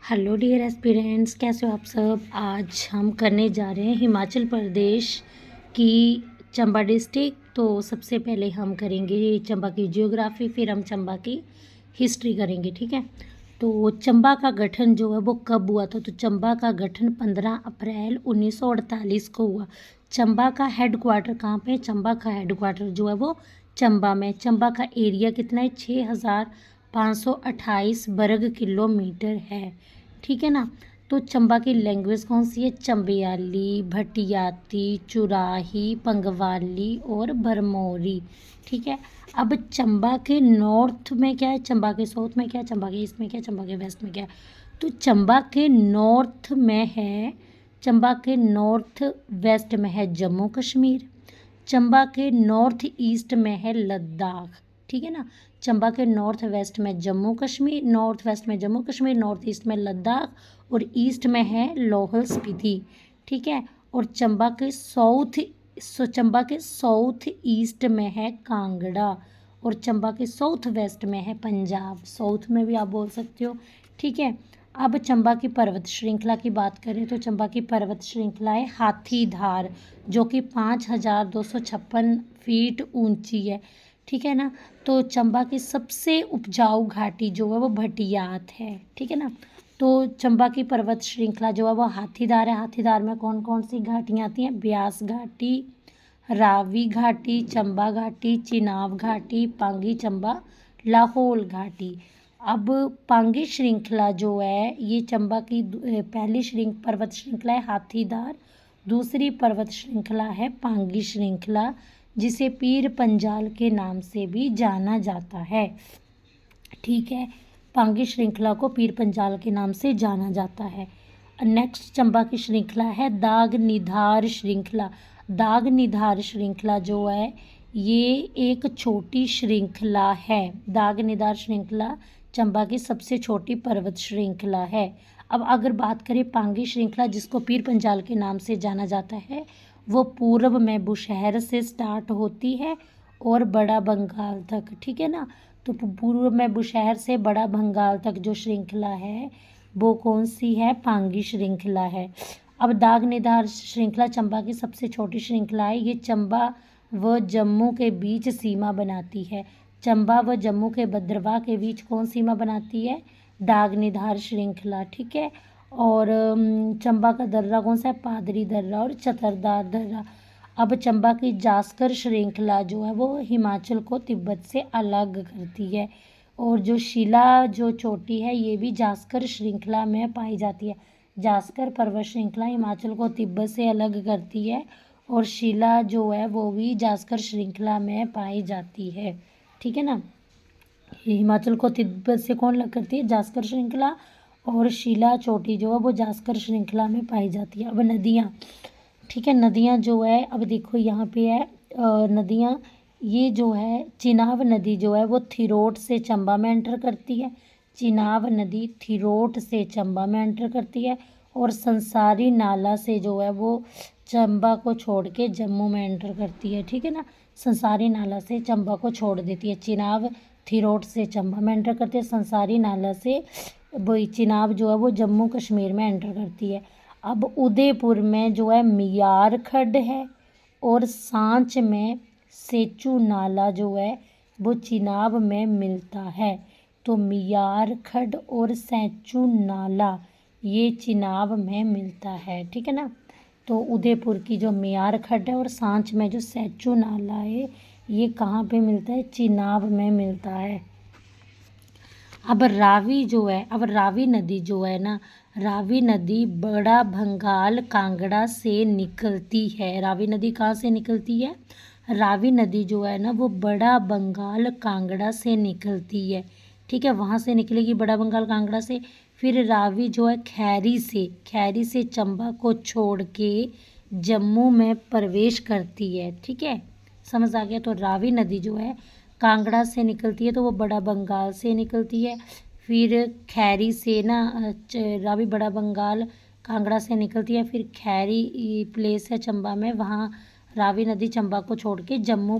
Hello dear aspirants, कैसे हो आप सब। आज हम करने जा रहे हैं हिमाचल प्रदेश की चंबा डिस्ट्रिक्ट। तो सबसे पहले हम करेंगे चंबा की जियोग्राफी, फिर हम चंबा की हिस्ट्री करेंगे। ठीक है। तो चंबा का गठन जो है वो कब हुआ था। तो चंबा का गठन 15 अप्रैल 1948 को हुआ। चंबा का हेडक्वार्टर कहाँ पे है। चंबा का हेडक्वार्टर जो है वो चंबा में। चंबा का एरिया कितना है, 6528 वर्ग किलोमीटर है। ठीक है ना। तो चंबा की लैंग्वेज कौन सी है, चंबियाली, भटियाती, चुराही, पंगवाली और भरमौरी। ठीक है। अब चंबा के नॉर्थ में क्या है, चंबा के साउथ में क्या है, चंबा के ईस्ट में क्या है, चंबा के वेस्ट में क्या है। तो चंबा के नॉर्थ में है, चंबा के नॉर्थ वेस्ट में है जम्मू कश्मीर। चंबा के नॉर्थ ईस्ट में है लद्दाख। ठीक है ना। चंबा के नॉर्थ वेस्ट में जम्मू कश्मीर, नॉर्थ वेस्ट में जम्मू कश्मीर, नॉर्थ ईस्ट में लद्दाख और ईस्ट में है लाहौल स्पीति। ठीक है। और चंबा के साउथ ईस्ट में है कांगड़ा और चंबा के साउथ वेस्ट में है पंजाब। साउथ में भी आप बोल सकते हो। ठीक है। अब चंबा की पर्वत श्रृंखला की बात करें तो चंबा की पर्वत श्रृंखला है हाथीधार, जो कि 5256 फीट ऊंची है। ठीक है ना। तो चंबा की सबसे उपजाऊ घाटी जो है वो भटियात है। ठीक है ना। तो चंबा की पर्वत श्रृंखला जो है वो हाथीदार है। हाथीदार में कौन कौन सी घाटियाँ आती हैं, ब्यास घाटी, रावी घाटी, चंबा घाटी, चिनाब घाटी, पांगी चंबा, लाहौल घाटी। अब पांगी श्रृंखला जो है ये चंबा की पहली पर्वत श्रृंखला है हाथीदार। दूसरी पर्वत श्रृंखला है पांगी श्रृंखला, जिसे पीर पंजाल के नाम से भी जाना जाता है। ठीक है। पांगी श्रृंखला को पीर पंजाल के नाम से जाना जाता है। नेक्स्ट चंबा की श्रृंखला है दाग निधार श्रृंखला। दाग निधार श्रृंखला जो है ये एक छोटी श्रृंखला है। दाग निधार श्रृंखला चंबा की सबसे छोटी पर्वत श्रृंखला है। अब अगर बात करें पांगी श्रृंखला, जिसको पीर पंजाल के नाम से जाना जाता है, वो पूर्व में बुशहर से स्टार्ट होती है और बड़ा बंगाल तक। ठीक है ना। तो पूर्व में बुशहर से बड़ा बंगाल तक जो श्रृंखला है वो कौन सी है, पांगी श्रृंखला है। अब दाग निधार श्रृंखला चंबा की सबसे छोटी श्रृंखला है। ये चंबा व जम्मू के बीच सीमा बनाती है। चंबा व जम्मू के भद्रवाह के बीच कौन सीमा बनाती है, दाग निधार श्रृंखला। ठीक है। और चंबा का दर्रा कौन सा है, पादरी दर्रा और चतरदार दर्रा। अब चंबा की जास्कर श्रृंखला जो है वो हिमाचल को तिब्बत से अलग करती है। और जो शिला जो चोटी है ये भी जास्कर श्रृंखला में पाई जाती है। जास्कर पर्वत श्रृंखला हिमाचल को तिब्बत से अलग करती है और शिला जो है वो भी जास्कर श्रृंखला में पाई जाती है। ठीक है ना। हिमाचल को तिब्बत से कौन अलग करती है, जास्कर श्रृंखला। और शिला चोटी जो है वो जास्कर श्रृंखला में पाई जाती है। अब नदियाँ, ठीक है, नदियाँ जो है अब देखो यहाँ पे है नदियाँ। ये जो है चिनाब नदी जो है वो थिरोट से चंबा में एंटर करती है। चिनाब नदी थिरोट से चंबा में एंटर करती है और संसारी नाला से जो है वो चंबा को छोड़ के जम्मू में एंटर करती है। ठीक है ना। संसारी नाला से चंबा को छोड़ देती है। चिनाब थिरोट से चंबा में एंटर करती है, संसारी नाला से वो चिनाब जो है वो जम्मू कश्मीर में एंटर करती है। अब उदयपुर में जो है मियार खड्ड है और सांच में सेचू नाला जो है वो चिनाब में मिलता है। तो मियार खड्ड और सेचू नाला ये चिनाब में मिलता है। ठीक है ना। तो उदयपुर की जो मियार खड्ड है और सांच में जो सेचू नाला है ये कहाँ पे मिलता है, चिनाब में मिलता है। अब रावी नदी जो है ना, रावी नदी बड़ा भंगाल कांगड़ा से निकलती है। रावी नदी कहाँ से निकलती है, रावी नदी जो है ना वो बड़ा बंगाल कांगड़ा से निकलती है। ठीक है, वहाँ से निकलेगी बड़ा बंगाल कांगड़ा से। फिर रावी जो है खैरी से चंबा को छोड़ के जम्मू में प्रवेश करती है। ठीक है, समझ आ गया। तो रावी नदी जो है कांगड़ा से निकलती है तो वो बड़ा बंगाल से निकलती है। फिर खैरी से ना रावी बड़ा बंगाल कांगड़ा से निकलती है। फिर खैरी प्लेस है चंबा में, वहाँ रावी नदी चंबा को छोड़ के जम्मू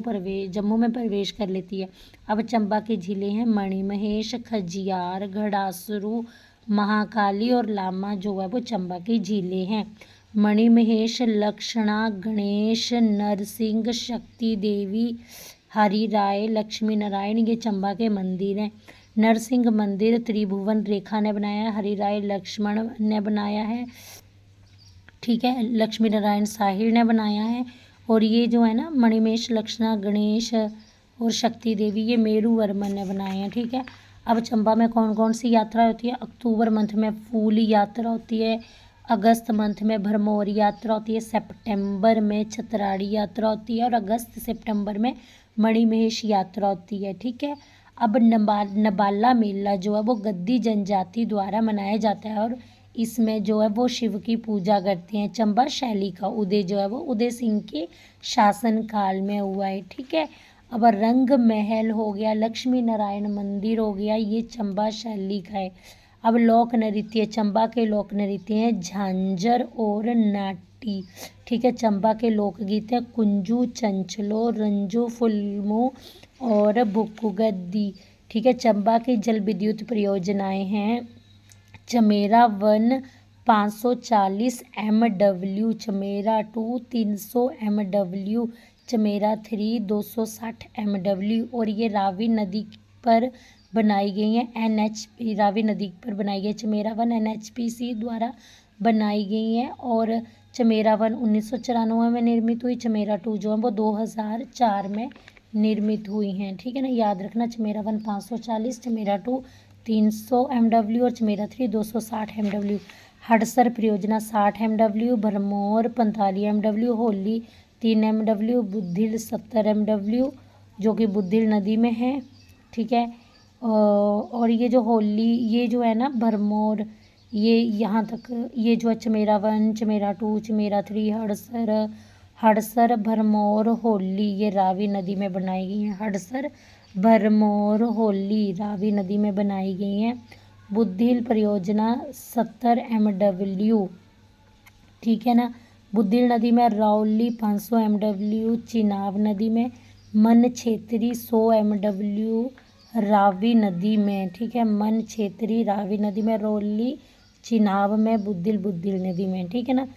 में प्रवेश कर लेती है। अब चंबा की झीलें हैं मणिमहेश, खजियार, घड़ासरू, महाकाली और लामा जो है वो चंबा की झीलें हैं। मणिमहेश, लक्षणा, गणेश, नरसिंह, शक्ति देवी, हरि राय, लक्ष्मी नारायण ये चंबा के मंदिर हैं। नरसिंह मंदिर त्रिभुवन रेखा ने बनाया है, हरि राय लक्ष्मण ने बनाया है, ठीक है, लक्ष्मी नारायण साहिर ने बनाया है। और ये जो है ना मणिमेश, लक्षणा, गणेश और शक्ति देवी ये मेरू वर्मन ने बनाए हैं, ठीक है। अब चंबा में कौन कौन सी यात्रा होती है? अक्टूबर मंथ में फूल यात्रा होती है, अगस्त मंथ में भरमौर यात्रा होती है, सितंबर में छतराड़ी यात्रा होती है और अगस्त सितंबर में मणिमहेश यात्रा होती है, ठीक है। अब नबाला मेला जो है वो गद्दी जनजाति द्वारा मनाया जाता है और इसमें जो है वो शिव की पूजा करते हैं। चंबा शैली का उदय जो है वो उदय सिंह के शासन काल में हुआ है, ठीक है। अब रंग महल हो गया, लक्ष्मी नारायण मंदिर हो गया, ये चंबा शैली का है। अब लोक नृत्य, चंबा के लोक नृत्य हैं झांझर और नाटी, ठीक है। चंबा के लोकगीत हैं कुंजू, चंचलो, रंजू, फुलमू और भुक्कुगद्दी, ठीक है। चंबा की जल विद्युत परियोजनाएं हैं Chamera 1 540 MW, Chamera 2 300 MW, Chamera 3 260 MW और ये रावी नदी पर बनाई गई हैं। रावी नदी पर बनाई गई चमेरा 1 NHPC द्वारा बनाई गई हैं और चमेरा 1 1994 में निर्मित हुई, चमेरा 2 जो है वो 2004 में निर्मित हुई हैं, ठीक है ना। याद रखना चमेरा 1 540, चमेरा 2 300 MW और चमेरा 3 260 MW। हडसर परियोजना 60 MW, Bharmour 45 MW, Holi 3 MW, Budhil 70 MW जो कि बुद्धिल नदी में है, ठीक है। और ये जो होली ये जो है ना भरमौर ये यहाँ तक ये जो है चमेरा 1 चमेरा 2 चमेरा 3 हडसर भरमौर होली ये रावी नदी में बनाई गई हैं। हडसर भरमौर होली रावी नदी में बनाई गई हैं। बुद्धिल परियोजना 70 MW, ठीक है ना। बुद्धिल नदी में रावली 500 MW, चिनाब नदी में मन क्षेत्री 100 MW रावी नदी में, ठीक है। मन क्षेत्री रावी नदी में, रौली चिनाब में, बुद्धिल नदी में, ठीक है ना,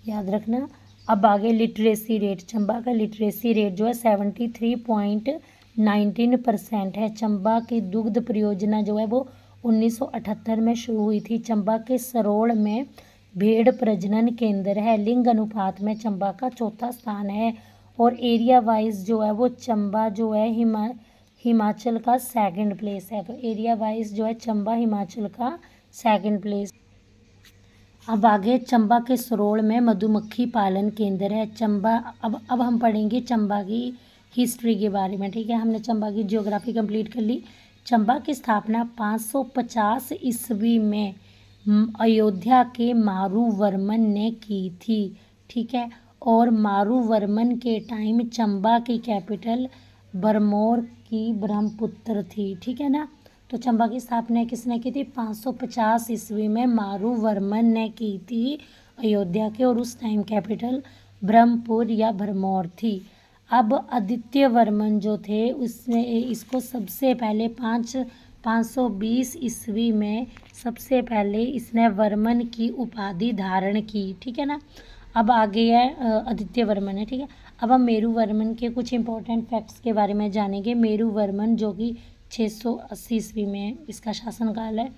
याद रखना। अब आगे लिटरेसी रेट, चंबा का लिटरेसी रेट जो है 73.19% है। चंबा की दुग्ध परियोजना जो है वो 1978 में शुरू हुई थी। चंबा के सरोड़ में भेड़ प्रजनन केंद्र है। लिंग अनुपात में चंबा का चौथा स्थान है और एरिया वाइज जो है वो चंबा जो है हिमाचल का सेकंड प्लेस है। तो एरिया वाइज जो है चंबा हिमाचल का सेकंड प्लेस। अब आगे चंबा के सरोड़ में मधुमक्खी पालन केंद्र है। चंबा अब हम पढ़ेंगे चंबा की हिस्ट्री के बारे में, ठीक है। हमने चंबा की ज्योग्राफी कंप्लीट कर ली। चंबा की स्थापना 550 ईस्वी में अयोध्या के मारूवर्मन ने की थी, ठीक है। और मारूवर्मन के टाइम चंबा की कैपिटल भरमौर की ब्रह्मपुत्र थी, ठीक है ना। तो चंबा की स्थापना किसने की थी? 550 ईस्वी में मारूवर्मन ने की थी अयोध्या के और उस टाइम कैपिटल ब्रह्मपुर या भरमौर थी। अब आदित्य वर्मन जो थे उसने इसको सबसे पहले 520 ईस्वी में सबसे पहले इसने वर्मन की उपाधि धारण की, ठीक है ना। अब आगे है आदित्य वर्मन है, ठीक है। अब हम मेरू वर्मन के कुछ इंपॉर्टेंट फैक्ट्स के बारे में जानेंगे। मेरू वर्मन जो कि 680 ईस्वी में इसका शासनकाल है।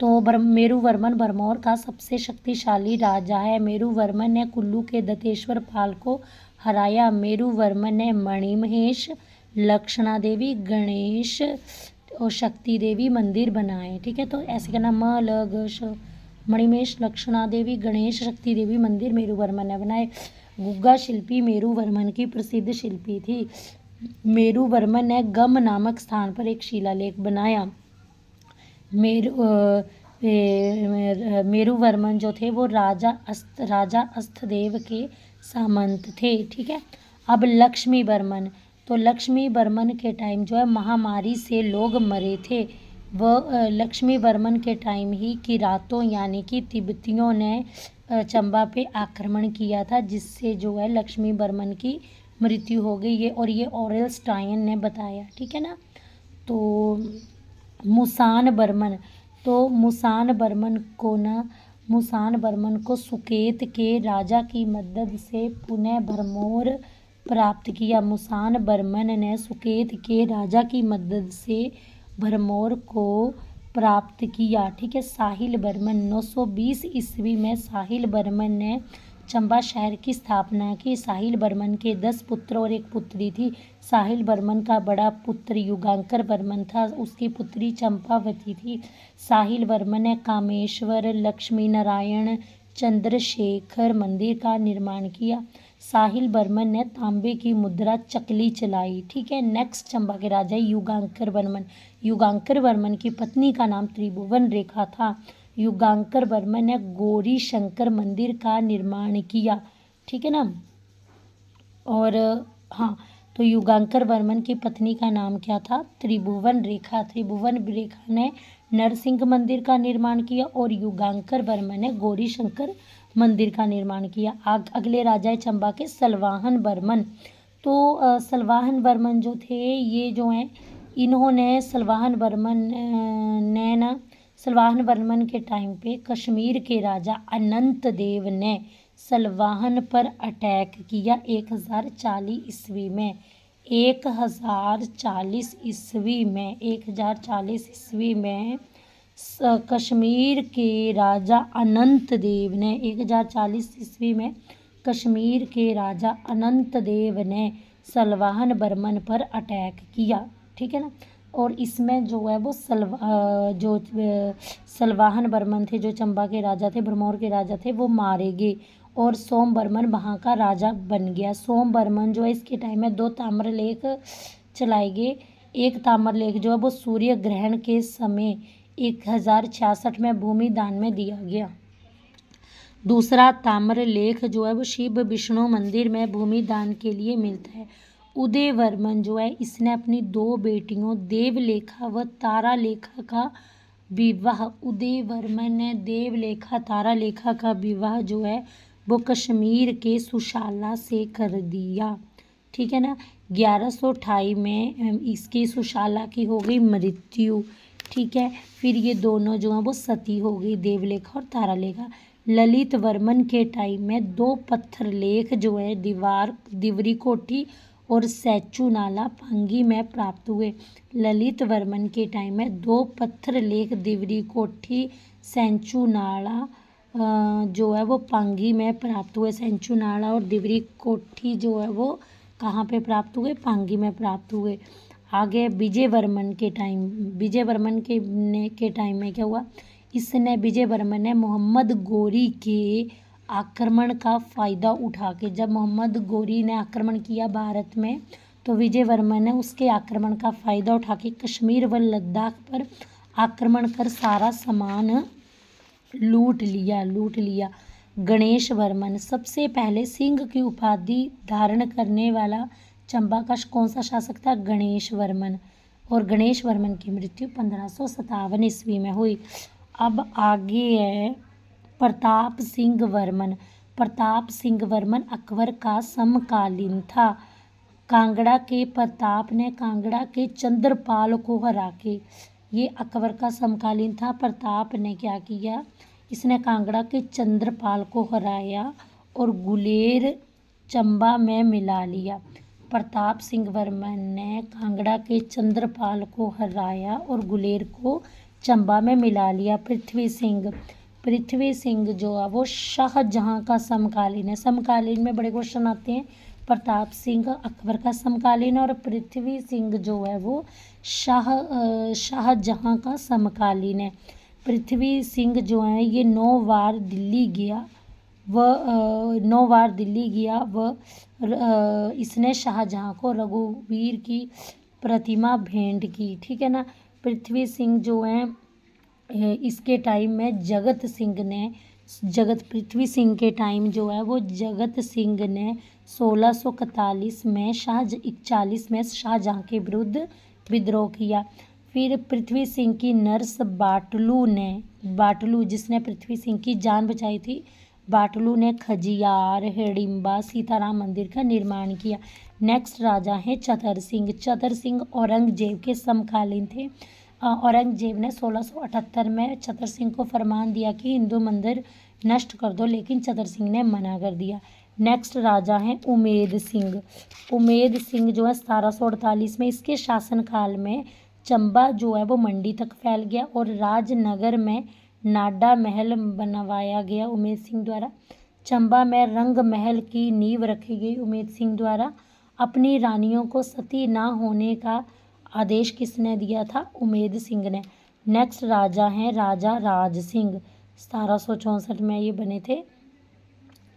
तो मेरू वर्मन भरमौर का सबसे शक्तिशाली राजा है। मेरू वर्मन ने कुल्लू के दत्तेश्वर पाल को हराया। मेरू वर्मन ने मणिमहेश, लक्षणा देवी, गणेश और शक्ति देवी मंदिर बनाए, ठीक है। तो ऐसे करना मणिमहेश, लक्षणा देवी, गणेश, शक्ति देवी मंदिर मेरू वर्मन ने बनाए। गुग्गा शिल्पी मेरू वर्मन की प्रसिद्ध शिल्पी थी। मेरू वर्मन ने गम नामक स्थान पर एक शिलालेख बनाया। मेरू वर्मन जो थे वो राजा अस्थदेव के सामंत थे, ठीक है। अब लक्ष्मी वर्मन, तो लक्ष्मी वर्मन के टाइम जो है महामारी से लोग मरे थे। वह लक्ष्मी वर्मन के टाइम ही किरातों यानी कि तिब्बतियों ने चंबा पे आक्रमण किया था, जिससे जो है लक्ष्मी वर्मन की मृत्यु हो गई। ये ऑरेल स्टाइन ने बताया, ठीक है ना। तो मुसान बर्मन, तो मुसान बर्मन को सुकेत के राजा की मदद से पुनः भरमौर प्राप्त किया। मुसान बर्मन ने सुकेत के राजा की मदद से भरमौर को प्राप्त किया। ठीक है। साहिल बर्मन 920 ईस्वी में साहिल बर्मन ने चंबा शहर की स्थापना की। साहिल बर्मन के 10 पुत्र और एक पुत्री थी। साहिल बर्मन का बड़ा पुत्र युगांकर बर्मन था, उसकी पुत्री चंपावती थी। साहिल बर्मन ने कामेश्वर, लक्ष्मी नारायण, चंद्रशेखर मंदिर का निर्माण किया। साहिल बर्मन ने तांबे की मुद्रा चकली चलाई। ठीक है। नेक्स्ट चंबा के राजा युगांकर बर्मन। युगांकर बर्मन की पत्नी का नाम त्रिभुवन रेखा था। युगांकर बर्मन ने गौरी शंकर मंदिर का निर्माण किया। ठीक है ना। और हाँ, तो युगांकर बर्मन की पत्नी का नाम क्या था? त्रिभुवन रेखा। त्रिभुवन रेखा ने नरसिंह मंदिर का निर्माण किया और युगांकर बर्मन ने गौरी शंकर मंदिर का निर्माण किया। अगले राजा है चंबा के सलवाहन बर्मन। तो सलवाहन बर्मन जो थे, ये जो हैं, इन्होंने सलवाहन बर्मन के टाइम पे कश्मीर के राजा अनंत देव ने सलवाहन पर अटैक किया 1040 ईस्वी में। 1040 ईस्वी में कश्मीर के राजा अनंत देव ने 1040 ईस्वी में कश्मीर के राजा अनंत देव ने सलवाहन बर्मन पर अटैक किया। ठीक है ना। और इसमें जो है वो सलवाहन बर्मन थे, जो चंबा के राजा थे, भरमौर के राजा थे, वो मारे गए और सोम बर्मन वहाँ का राजा बन गया। सोम बर्मन जो है, इसके टाइम में 2 ताम्रलेख चलाए गए। एक ताम्रलेख जो है वो सूर्य ग्रहण के समय 1066 में भूमि दान में दिया गया। दूसरा ताम्रलेख जो है वो शिव विष्णु मंदिर में भूमि दान के लिए मिलता है। उदय वर्मन जो है, इसने अपनी 2 बेटियों देवलेखा व तारालेखा का विवाह, उदय वर्मन ने देवलेखा तारालेखा का विवाह जो है वो कश्मीर के सुशाला से कर दिया। ठीक है ना। 1128 में इसकी सुशाला की हो गई मृत्यु। ठीक है। फिर ये दोनों जो हैं वो सती हो गई, देवलेखा और तारालेखा। ललित वर्मन के टाइम में 2 पत्थर लेख जो है दिवरी कोठी और सैचू नाला पांगी में प्राप्त हुए। ललित वर्मन के टाइम में 2 पत्थर लेख दिवरी कोठी सैचू नाला जो है वो पांगी में प्राप्त हुए। सैचू नाला और दिवरी कोठी जो है वो कहाँ पे प्राप्त हुए? पांगी में प्राप्त हुए। आगे विजय वर्मन के टाइम में क्या हुआ? विजय वर्मन ने मोहम्मद गोरी के आक्रमण का फ़ायदा उठा के, जब मोहम्मद गोरी ने आक्रमण किया भारत में, तो विजय वर्मन ने उसके आक्रमण का फ़ायदा उठा के कश्मीर व लद्दाख पर आक्रमण कर सारा सामान लूट लिया। गणेश वर्मन सबसे पहले सिंह की उपाधि धारण करने वाला चंबा का कौन सा शासक था? गणेश वर्मन। और गणेश वर्मन की मृत्यु 1557 ईस्वी में हुई। अब आगे है प्रताप सिंह वर्मन। प्रताप सिंह वर्मन अकबर का समकालीन था। कांगड़ा के प्रताप ने कांगड़ा के चंद्रपाल को हरा के, ये अकबर का समकालीन था। प्रताप ने क्या किया? इसने कांगड़ा के चंद्रपाल को हराया और गुलेर चंबा में मिला लिया। प्रताप सिंह वर्मन ने कांगड़ा के चंद्रपाल को हराया और गुलेर को चंबा में मिला लिया। पृथ्वी सिंह जो है वो शाहजहां का समकालीन है। समकालीन में बड़े क्वेश्चन आते हैं। प्रताप सिंह अकबर का समकालीन और पृथ्वी सिंह जो है वो शाहजहां का समकालीन है। पृथ्वी सिंह जो है ये 9 बार दिल्ली गया व इसने शाहजहां को रघुवीर की प्रतिमा भेंट की। ठीक है ना। पृथ्वी सिंह जो है इसके टाइम में पृथ्वी सिंह के टाइम जो है वो जगत सिंह ने 1641 में शाहजहां के विरुद्ध विद्रोह किया। फिर पृथ्वी सिंह की नर्स बाटलू जिसने पृथ्वी सिंह की जान बचाई थी, बाटलू ने खजियार, हिडिंबा, सीताराम मंदिर का निर्माण किया। नेक्स्ट राजा हैं चतर सिंह। औरंगजेब के समकालीन थे। औरंगजेब ने 1678 में छतर सिंह को फरमान दिया कि हिंदू मंदिर नष्ट कर दो, लेकिन छतर सिंह ने मना कर दिया। नेक्स्ट राजा हैं उमेद सिंह। उमेद सिंह जो है 1748 में, इसके शासनकाल में चंबा जो है वो मंडी तक फैल गया और राजनगर में नाडा महल बनवाया गया उमेद सिंह द्वारा। चंबा में रंग महल की नींव रखी गई उमेद सिंह द्वारा। अपनी रानियों को सती ना होने का आदेश किसने दिया था? उमेद सिंह ने। नेक्स्ट राजा हैं राजा राज सिंह। 1764 में ये बने थे।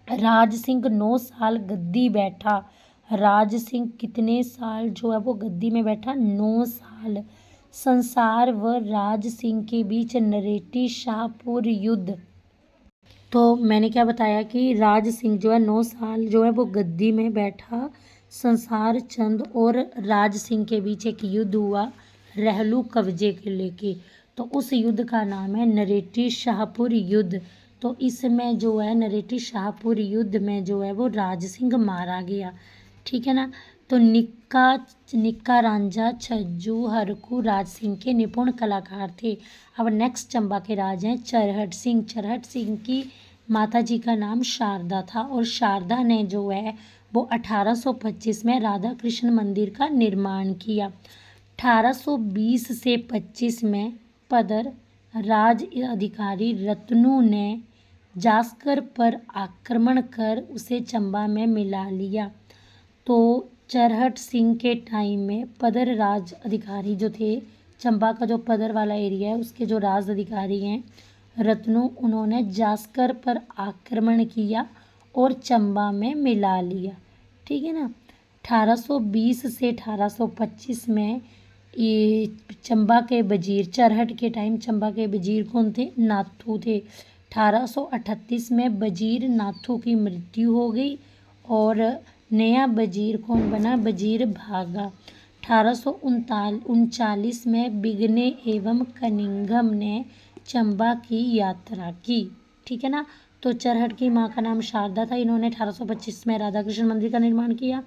राज सिंह 9 साल गद्दी बैठा। राज सिंह कितने साल जो है वो गद्दी में बैठा? 9 साल। संसार व राज सिंह के बीच नरेटी शाहपुर युद्ध। तो मैंने क्या बताया कि राज सिंह जो है 9 साल जो है वो गद्दी में बैठा। संसार चंद और राज सिंह के बीच एक युद्ध हुआ रहलू कब्जे के लेके, तो उस युद्ध का नाम है नरेटी शाहपुर युद्ध। तो इसमें जो है नरेटी शाहपुर युद्ध में जो है वो राज सिंह मारा गया। ठीक है ना। तो निक्का रांझा छज्जू हरकू राज सिंह के निपुण कलाकार थे। अब नेक्स्ट चंबा के राज हैं चरहट सिंह। चरहट सिंह की माता जी का नाम शारदा था और शारदा ने जो है वो 1825 में राधा कृष्ण मंदिर का निर्माण किया। 1820 से 25 में पदर राज अधिकारी रत्नू ने जास्कर पर आक्रमण कर उसे चंबा में मिला लिया। तो चरहट सिंह के टाइम में पदर राज अधिकारी जो थे, चंबा का जो पदर वाला एरिया है उसके जो राज अधिकारी हैं रत्नू, उन्होंने जास्कर पर आक्रमण किया और चंबा में मिला लिया। ठीक है ना। 1820 से 1825 में ये चंबा के वजीर, चरहट के टाइम चंबा के वजीर कौन थे? नाथू थे। 1838 में वजीर नाथू की मृत्यु हो गई और नया वजीर कौन बना? वजीर भागा। 1839 में बिगने एवं कनिंघम ने चंबा की यात्रा की। ठीक है ना। तो चरहट की माँ का नाम शारदा था। इन्होंने 1825 में राधा कृष्ण मंदिर का निर्माण किया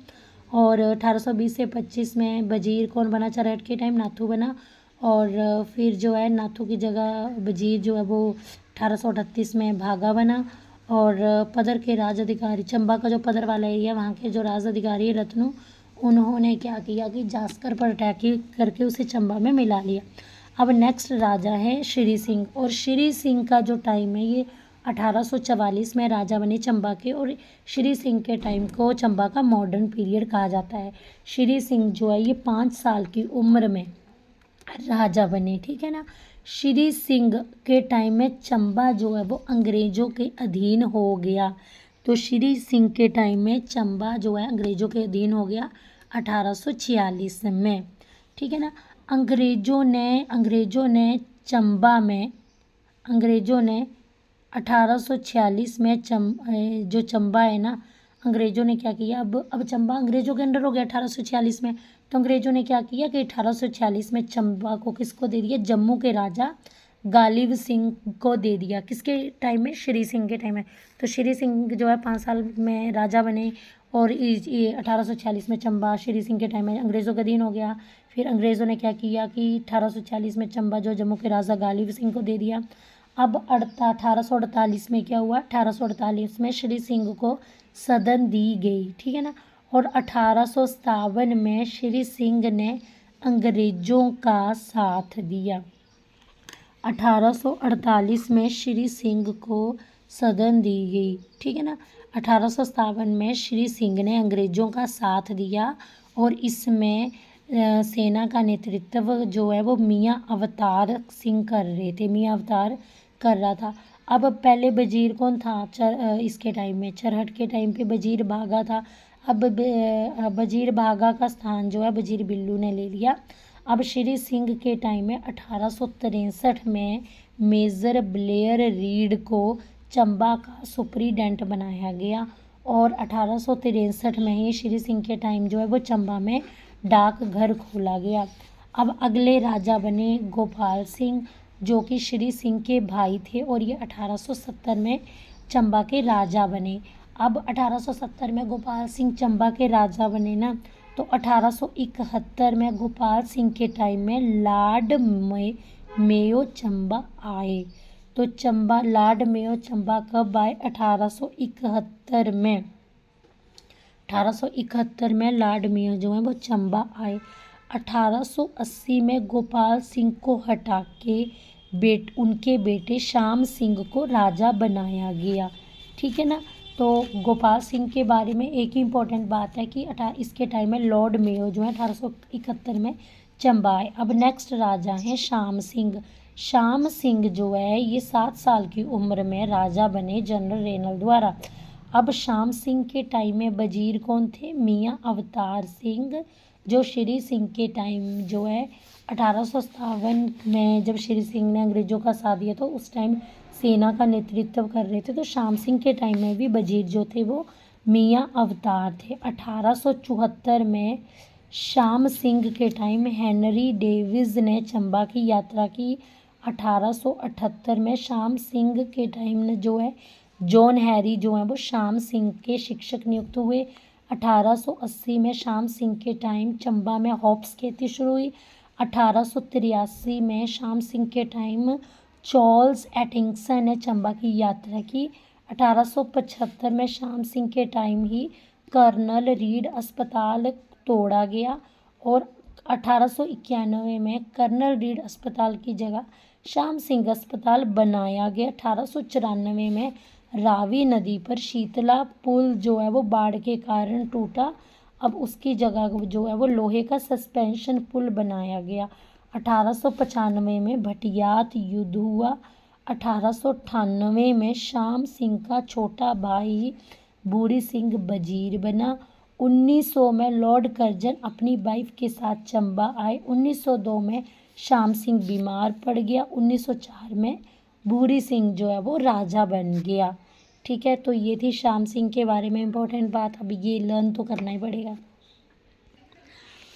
और 1820 से 25 में वजीर कौन बना? चरहट के टाइम नाथू बना। और फिर जो है नाथू की जगह वजीर जो है वो 1838 में भागा बना। और पदर के राज अधिकारी, चंबा का जो पदर वाला एरिया वहाँ के जो राज अधिकारी रत्नू, उन्होंने क्या किया कि जास्कर पर अटैक करके उसे चंबा में मिला लिया। अब नेक्स्ट राजा है श्री सिंह और श्री सिंह का जो टाइम है ये 1844 में राजा बने चंबा के और श्री सिंह के टाइम को चंबा का मॉडर्न पीरियड कहा जाता है। श्री सिंह जो है ये 5 साल की उम्र में राजा बने। ठीक है ना। श्री सिंह के टाइम में चंबा जो है वो अंग्रेजों के अधीन हो गया। तो श्री सिंह के टाइम में चंबा जो है अंग्रेजों के अधीन हो गया 1846 में। ठीक है ना। अंग्रेजों ने चंबा में 1846 में जो चंबा है ना, अंग्रेजों ने क्या किया, अब चंबा अंग्रेजों के अंडर हो गया 1846 में। तो अंग्रेजों ने क्या किया कि 1846 में चंबा को किसको दे दिया? जम्मू के राजा गालिब सिंह को दे दिया। किसके टाइम में? श्री सिंह के टाइम में। तो श्री सिंह जो है 5 साल में राजा बने और ये 1846 में चंबा श्री सिंह के टाइम में अंग्रेज़ों का अधीन हो गया। फिर अंग्रेज़ों ने क्या किया कि 1846 में चंबा जो जम्मू के राजा गालिब सिंह को दे दिया। अब 1848 में क्या हुआ? 1848 में श्री सिंह को सदन दी गई। ठीक है ना। और 1857 में श्री सिंह ने अंग्रेज़ों का साथ दिया। 1848 में श्री सिंह को सदन दी गई। ठीक है ना। 1857 में श्री सिंह ने अंग्रेज़ों का साथ दिया और इसमें सेना का नेतृत्व जो है वो मियाँ अवतार सिंह कर रहे थे। मियाँ अवतार कर रहा था। अब पहले वजीर कौन था? इसके टाइम में चरहट के टाइम पे वजीर भागा था। अब वजीर भागा का स्थान जो है वजीर बिल्लू ने ले लिया। अब श्री सिंह के टाइम में 1863 में मेजर ब्लेयर रीड को चंबा का सुप्रीडेंट बनाया गया और 1863 में ही श्री सिंह के टाइम जो है वो चंबा में डाक घर खोला गया। अब अगले राजा बने गोपाल सिंह जो कि श्री सिंह के भाई थे और ये 1870 में चंबा के राजा बने। अब 1870 में गोपाल सिंह चंबा के राजा बने ना, तो 1871 में गोपाल सिंह के टाइम में लॉर्ड मेयो चंबा आए। तो चंबा लॉर्ड मेयो चंबा कब आए? 1871 में। 1871 में लॉर्ड मेयो जो है वो चंबा आए। 1880 में गोपाल सिंह को हटा के उनके बेटे श्याम सिंह को राजा बनाया गया। ठीक है ना। तो गोपाल सिंह के बारे में एक ही इम्पोर्टेंट बात है कि इसके टाइम में लॉर्ड मेयो जो है 1871 में चंबा आए। अब नेक्स्ट राजा हैं श्याम सिंह। श्याम सिंह जो है ये 7 साल की उम्र में राजा बने जनरल रेनल द्वारा। अब श्याम सिंह के टाइम में वजीर कौन थे? मियाँ अवतार सिंह, जो श्री सिंह के टाइम जो है 1857 में जब श्री सिंह ने अंग्रेजों का साथ दिया तो उस टाइम सेना का नेतृत्व कर रहे थे। तो श्याम सिंह के टाइम में भी वजीर जो थे वो मियाँ अवतार थे। 1874 में श्याम सिंह के टाइम हेनरी डेविस ने चंबा की यात्रा की। 1878 में श्याम सिंह के टाइम ने जो है जॉन हैरी जो है वो श्याम सिंह के शिक्षक नियुक्त हुए। 1880 में श्याम सिंह के टाइम चंबा में हॉप्स खेती शुरू हुई। 1883 में श्याम सिंह के टाइम चार्ल्स एटिंगसन ने चंबा की यात्रा की। 1875 में श्याम सिंह के टाइम ही कर्नल रीड अस्पताल तोड़ा गया और 1891 में कर्नल रीड अस्पताल की जगह श्याम सिंह अस्पताल बनाया गया। 1894 में रावी नदी पर शीतला पुल जो है वो बाढ़ के कारण टूटा। अब उसकी जगह जो है वो लोहे का सस्पेंशन पुल बनाया गया। 1895 में भटियात युद्ध हुआ। 1898 में श्याम सिंह का छोटा भाई बूढ़ी सिंह वजीर बना। 1900 में लॉर्ड कर्जन अपनी वाइफ के साथ चंबा आए। 1902 में श्याम सिंह बीमार पड़ गया। 1904 में बूढ़ी सिंह जो है वो राजा बन गया। ठीक है, तो ये थी श्याम सिंह के बारे में इम्पोर्टेंट बात। अब ये लर्न तो करना ही पड़ेगा।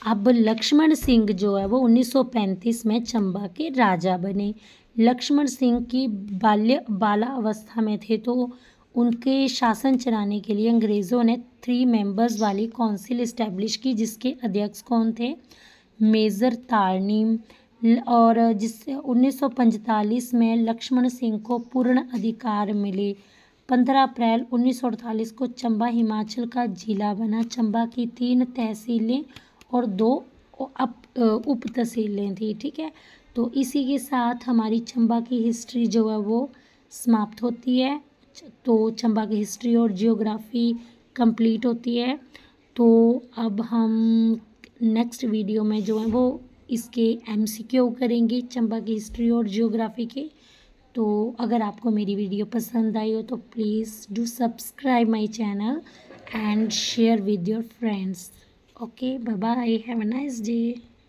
अब लक्ष्मण सिंह जो है वो 1935 में चंबा के राजा बने। लक्ष्मण सिंह की बाला अवस्था में थे तो उनके शासन चलाने के लिए अंग्रेज़ों ने 3 मेंबर्स वाली काउंसिल इस्टेब्लिश की, जिसके अध्यक्ष कौन थे? मेजर तारनीम। और जिससे 1945 में लक्ष्मण सिंह को पूर्ण अधिकार मिले। 15 अप्रैल 1948 को चंबा हिमाचल का जिला बना। चंबा की 3 तहसीलें और 2 उप तहसीलें थी। ठीक है, तो इसी के साथ हमारी चंबा की हिस्ट्री जो है वो समाप्त होती है। तो चंबा की हिस्ट्री और जियोग्राफी कंप्लीट होती है। तो अब हम नेक्स्ट वीडियो में जो है वो इसके MCQ करेंगे चंबा की हिस्ट्री और जियोग्राफी के। तो अगर आपको मेरी वीडियो पसंद आई हो तो please do subscribe my channel and share with your friends. Okay, bye bye, have a nice day.